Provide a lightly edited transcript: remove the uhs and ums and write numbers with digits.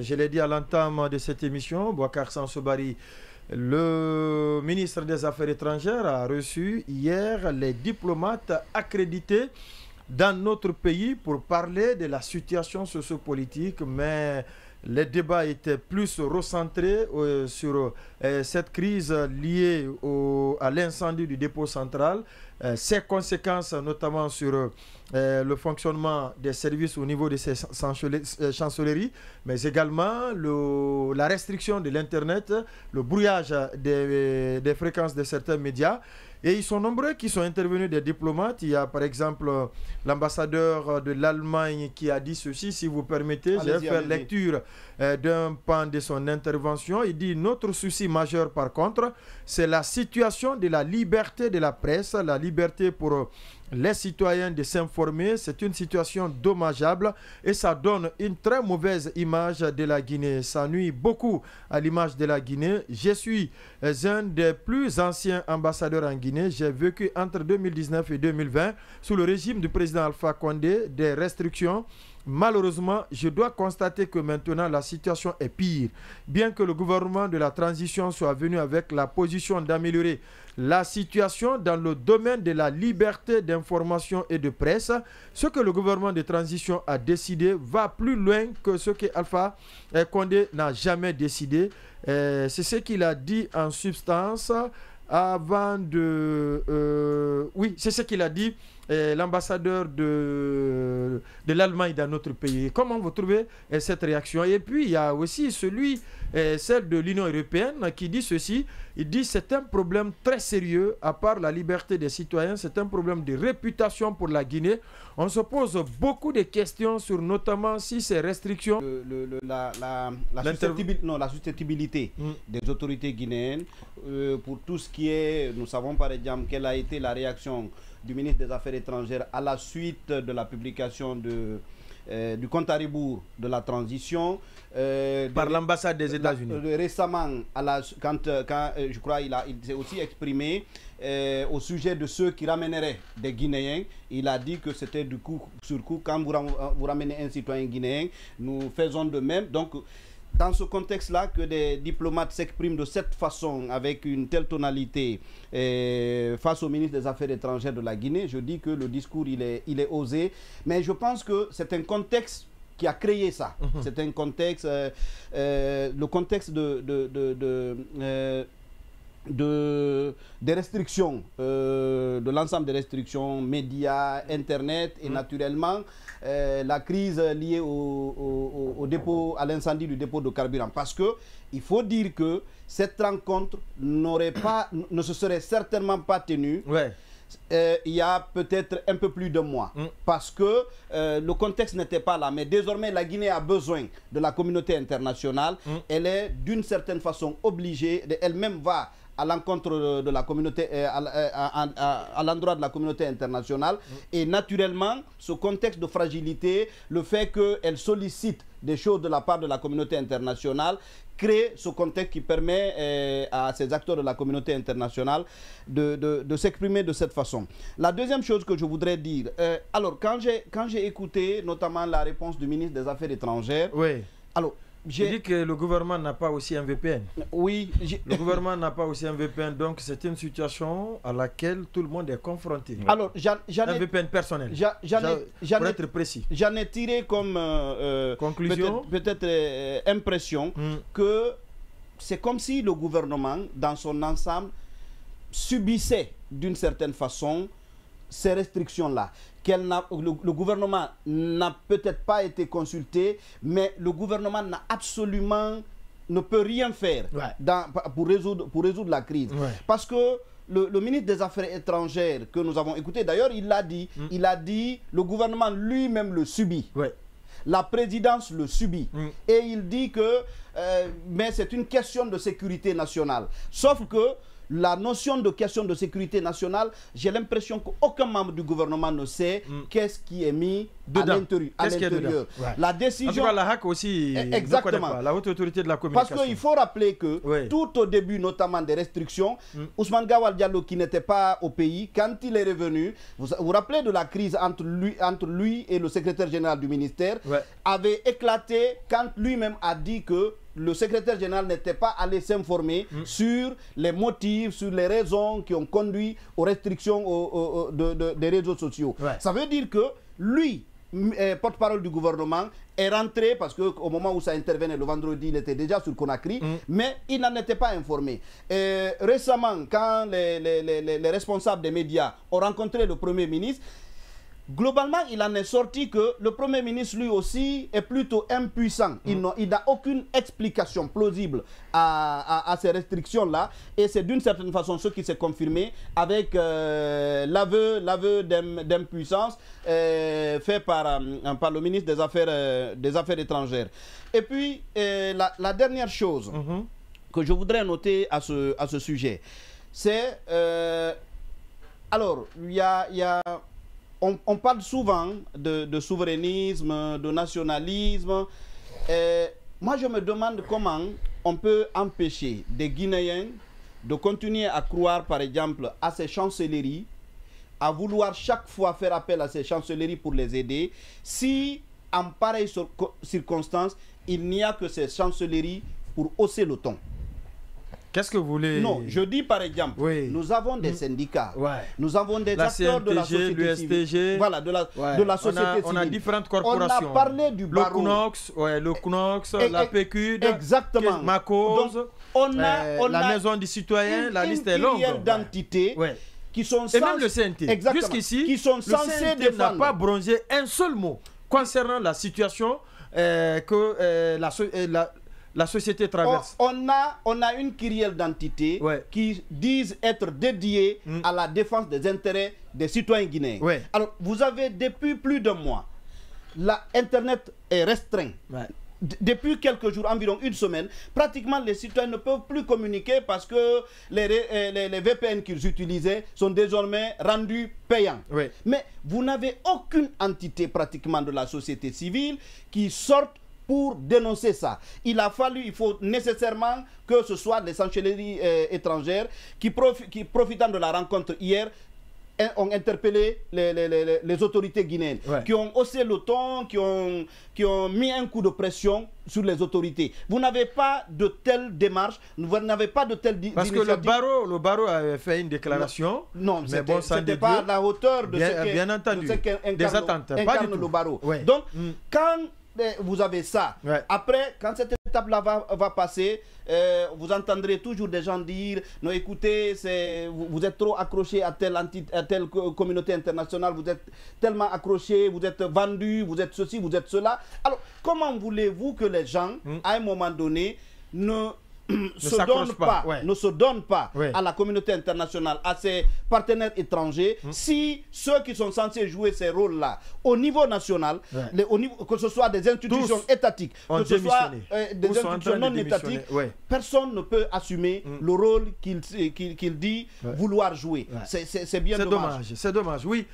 je l'ai dit à l'entame de cette émission, Boubacar Samsobari, le ministre des Affaires étrangères, a reçu hier les diplomates accrédités dans notre pays pour parler de la situation sociopolitique, mais les débats étaient plus recentrés sur cette crise liée à l'incendie du dépôt central, ses conséquences notamment sur le fonctionnement des services au niveau de ces chancelleries, mais également la restriction de l'Internet, le brouillage des fréquences de certains médias. Et ils sont nombreux qui sont intervenus, des diplomates. Il y a par exemple l'ambassadeur de l'Allemagne qui a dit ceci, si vous permettez. Je vais faire lecture d'un pan de son intervention. Il dit: notre souci majeur par contre, c'est la situation de la liberté de la presse, la liberté pour les citoyens de s'informer. C'est une situation dommageable et ça donne une très mauvaise image de la Guinée. Ça nuit beaucoup à l'image de la Guinée. Je suis un des plus anciens ambassadeurs en Guinée. J'ai vécu entre 2019 et 2020 sous le régime du président Alpha Condé des restrictions. Malheureusement, je dois constater que maintenant la situation est pire. Bien que le gouvernement de la transition soit venu avec la position d'améliorer la situation dans le domaine de la liberté d'information et de presse, ce que le gouvernement de transition a décidé va plus loin que ce que Alpha Condé n'a jamais décidé. C'est ce qu'il a dit en substance avant de... oui, c'est ce qu'il a dit. L'ambassadeur de l'Allemagne dans notre pays. Comment vous trouvez cette réaction? Et puis il y a aussi celle de l'Union européenne qui dit ceci. Il dit: c'est un problème très sérieux, à part la liberté des citoyens, c'est un problème de réputation pour la Guinée. On se pose beaucoup de questions sur notamment si ces restrictions... la susceptibilité des autorités guinéennes pour tout ce qui est... Nous savons par exemple quelle a été la réaction du ministre des Affaires étrangères à la suite de la publication du compte à rebours de la transition. Par l'ambassade des États-Unis. Récemment, quand je crois il s'est aussi exprimé au sujet de ceux qui ramèneraient des Guinéens. Il a dit que c'était du coup sur coup, quand vous ramenez un citoyen guinéen, nous faisons de même. Donc, dans ce contexte-là, que des diplomates s'expriment de cette façon, avec une telle tonalité, face au ministre des Affaires étrangères de la Guinée, je dis que le discours, il est osé. Mais je pense que c'est un contexte qui a créé ça. C'est un contexte, le contexte des restrictions, de l'ensemble des restrictions, médias, Internet et naturellement la crise liée au dépôt, à l'incendie du dépôt de carburant. Parce que il faut dire que cette rencontre ne se serait certainement pas tenue. Ouais. Il y a peut-être un peu plus de mois, parce que le contexte n'était pas là. Mais désormais, la Guinée a besoin de la communauté internationale. Elle est d'une certaine façon obligée, elle-même va à l'encontre de la communauté, à l'endroit de la communauté internationale. Et naturellement, ce contexte de fragilité, le fait qu'elle sollicite des choses de la part de la communauté internationale, crée ce contexte qui permet à ces acteurs de la communauté internationale de s'exprimer de cette façon. La deuxième chose que je voudrais dire, alors quand j'ai écouté notamment la réponse du ministre des Affaires étrangères, oui. Alors, j'ai dit que le gouvernement n'a pas aussi un VPN. Oui. Le gouvernement n'a pas aussi un VPN, donc c'est une situation à laquelle tout le monde est confronté. Alors, un VPN personnel. Pour être précis. J'en ai tiré comme conclusion, peut-être impression que c'est comme si le gouvernement, dans son ensemble, subissait d'une certaine façon ces restrictions-là. Le gouvernement n'a peut-être pas été consulté, mais le gouvernement ne peut rien faire pour résoudre la crise. Ouais. Parce que le ministre des Affaires étrangères que nous avons écouté, d'ailleurs, il a dit, le gouvernement lui-même le subit. Ouais. La présidence le subit. Et il dit que mais c'est une question de sécurité nationale. Sauf que la notion de question de sécurité nationale, j'ai l'impression qu'aucun membre du gouvernement ne sait qu'est-ce qui est mis à l'intérieur. La décision... En tout cas, la HAC aussi, exactement. Pas, la haute autorité de la communication. Parce qu'il faut rappeler que tout au début, notamment des restrictions, Ousmane Gawal Diallo, qui n'était pas au pays, quand il est revenu, vous vous rappelez de la crise entre lui et le secrétaire général du ministère, avait éclaté quand lui-même a dit que le secrétaire général n'était pas allé s'informer sur les motifs, sur les raisons qui ont conduit aux restrictions des réseaux sociaux. Ça veut dire que lui, porte-parole du gouvernement, est rentré, parce qu'au moment où ça intervenait le vendredi, il était déjà sur Conakry, mais il n'en était pas informé. Récemment, quand les responsables des médias ont rencontré le Premier ministre, globalement, il en est sorti que le Premier ministre, lui aussi, est plutôt impuissant. Il n'a aucune explication plausible à ces restrictions-là. Et c'est d'une certaine façon ce qui s'est confirmé avec l'aveu d'impuissance fait par le ministre des Affaires étrangères. Et puis, la dernière chose que je voudrais noter à ce sujet, c'est... alors, il y a on parle souvent de souverainisme, de nationalisme. Moi, je me demande comment on peut empêcher des Guinéens de continuer à croire, par exemple, à ces chancelleries, à vouloir chaque fois faire appel à ces chancelleries pour les aider, si, en pareille circonstance, il n'y a que ces chancelleries pour hausser le ton. Qu'est-ce que vous voulez... Non, je dis par exemple, nous avons des syndicats, nous avons des acteurs de la société civile, voilà, de la société civile. On a différentes corporations. On a parlé du barreau. Le CNOX, la PQD, exactement. Ma Cause, la Maison du Citoyen, la liste est longue. Il y a d'entités qui sont censées... Et même le CNT, jusqu'ici, qui sont censés le CNT n'a pas bronzé un seul mot concernant la situation que la société traverse. On a une kyrielle d'entités qui disent être dédiées à la défense des intérêts des citoyens guinéens. Alors, vous avez depuis plus d'un mois, Internet est restreint. Depuis quelques jours, environ une semaine, pratiquement les citoyens ne peuvent plus communiquer parce que les VPN qu'ils utilisaient sont désormais rendus payants. Mais vous n'avez aucune entité pratiquement de la société civile qui sorte pour dénoncer ça. Il faut nécessairement que ce soit les chancelleries étrangères qui, profitant de la rencontre hier, ont interpellé les autorités guinéennes, qui ont haussé le ton, qui ont mis un coup de pression sur les autorités. Vous n'avez pas de telle démarche, vous n'avez pas de telle parce que le barreau avait fait une déclaration. Non, mais bon, ce n'était pas à la hauteur de ce qu'incarne le barreau. Donc, quand vous avez ça. Après, quand cette étape-là va passer, vous entendrez toujours des gens dire non, écoutez, vous êtes trop accrochés à telle communauté internationale, vous êtes tellement accrochés, vous êtes vendus, vous êtes ceci, vous êtes cela. Alors, comment voulez-vous que les gens, à un moment donné, ne se donnent pas à la communauté internationale, à ses partenaires étrangers, si ceux qui sont censés jouer ces rôles-là au niveau national, que ce soit des institutions étatiques, que ce soit des institutions non étatiques, personne ne peut assumer le rôle qu'il dit vouloir jouer. C'est bien dommage. C'est dommage, oui.